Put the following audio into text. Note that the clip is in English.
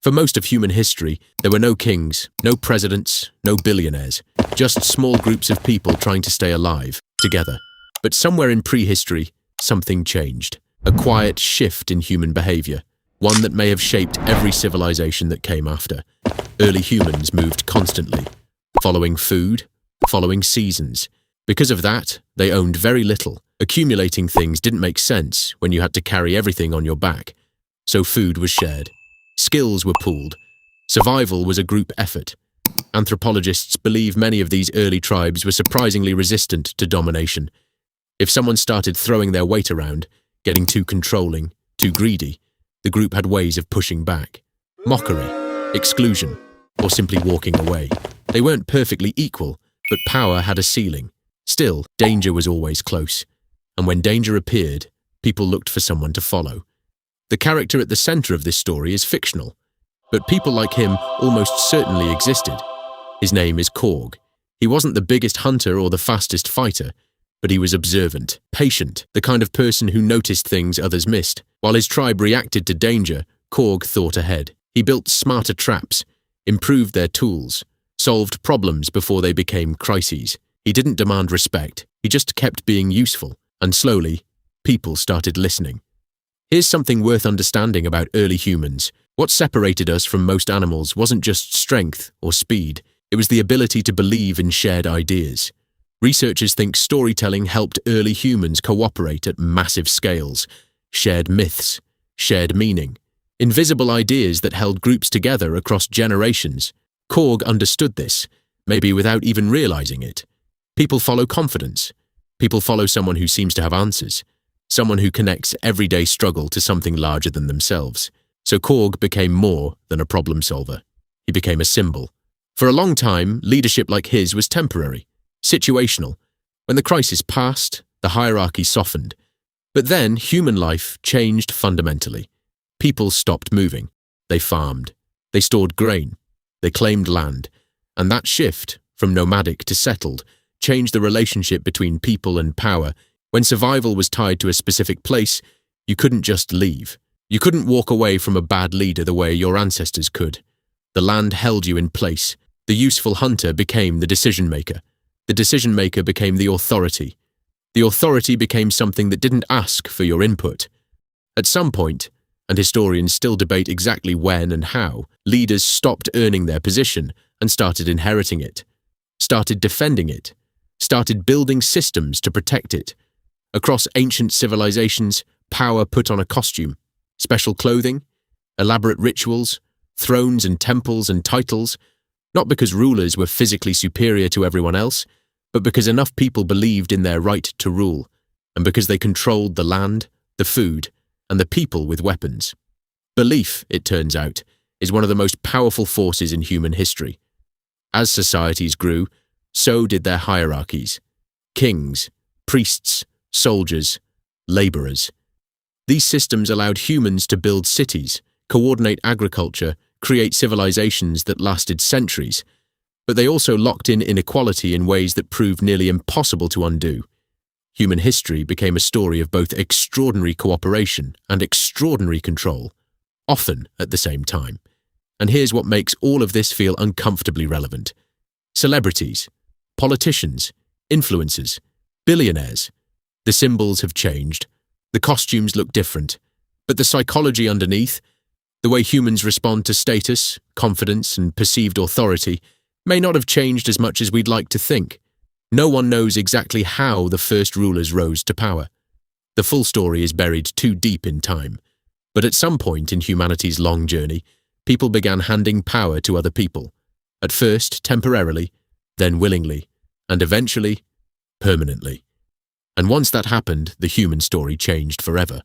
For most of human history, there were no kings, no presidents, no billionaires, just small groups of people trying to stay alive, together. But somewhere in prehistory, something changed. A quiet shift in human behavior, one that may have shaped every civilization that came after. Early humans moved constantly, following food, following seasons. Because of that, they owned very little. Accumulating things didn't make sense when you had to carry everything on your back. So food was shared. Skills were pooled. Survival was a group effort. Anthropologists believe many of these early tribes were surprisingly resistant to domination. If someone started throwing their weight around, getting too controlling, too greedy, the group had ways of pushing back. Mockery, exclusion, or simply walking away. They weren't perfectly equal, but power had a ceiling. Still, danger was always close. And when danger appeared, people looked for someone to follow. The character at the center of this story is fictional, but people like him almost certainly existed. His name is Korg. He wasn't the biggest hunter or the fastest fighter, but he was observant, patient, the kind of person who noticed things others missed. While his tribe reacted to danger, Korg thought ahead. He built smarter traps, improved their tools, solved problems before they became crises. He didn't demand respect, he just kept being useful, and slowly, people started listening. Here's something worth understanding about early humans. What separated us from most animals wasn't just strength or speed, it was the ability to believe in shared ideas. Researchers think storytelling helped early humans cooperate at massive scales. Shared myths, shared meaning, invisible ideas that held groups together across generations. Korg understood this, maybe without even realizing it. People follow confidence. People follow someone who seems to have answers. Someone who connects everyday struggle to something larger than themselves. So Korg became more than a problem solver. He became a symbol. For a long time, leadership like his was temporary, situational. When the crisis passed, the hierarchy softened. But then human life changed fundamentally. People stopped moving. They farmed. They stored grain. They claimed land. And that shift, from nomadic to settled, changed the relationship between people and power. When survival was tied to a specific place, you couldn't just leave. You couldn't walk away from a bad leader the way your ancestors could. The land held you in place. The useful hunter became the decision maker. The decision maker became the authority. The authority became something that didn't ask for your input. At some point, and historians still debate exactly when and how, leaders stopped earning their position and started inheriting it, started defending it, started building systems to protect it. Across ancient civilizations, power put on a costume, special clothing, elaborate rituals, thrones and temples and titles, not because rulers were physically superior to everyone else, but because enough people believed in their right to rule, and because they controlled the land, the food, and the people with weapons. Belief, it turns out, is one of the most powerful forces in human history. As societies grew, so did their hierarchies. Kings, priests, soldiers, laborers. These systems allowed humans to build cities, coordinate agriculture, create civilizations that lasted centuries, but they also locked in inequality in ways that proved nearly impossible to undo. Human history became a story of both extraordinary cooperation and extraordinary control, often at the same time. And here's what makes all of this feel uncomfortably relevant. Celebrities, politicians, influencers, billionaires. The symbols have changed, the costumes look different, but the psychology underneath, the way humans respond to status, confidence, and perceived authority, may not have changed as much as we'd like to think. No one knows exactly how the first rulers rose to power. The full story is buried too deep in time. But at some point in humanity's long journey, people began handing power to other people. At first, temporarily, then willingly, and eventually, permanently. And once that happened, the human story changed forever.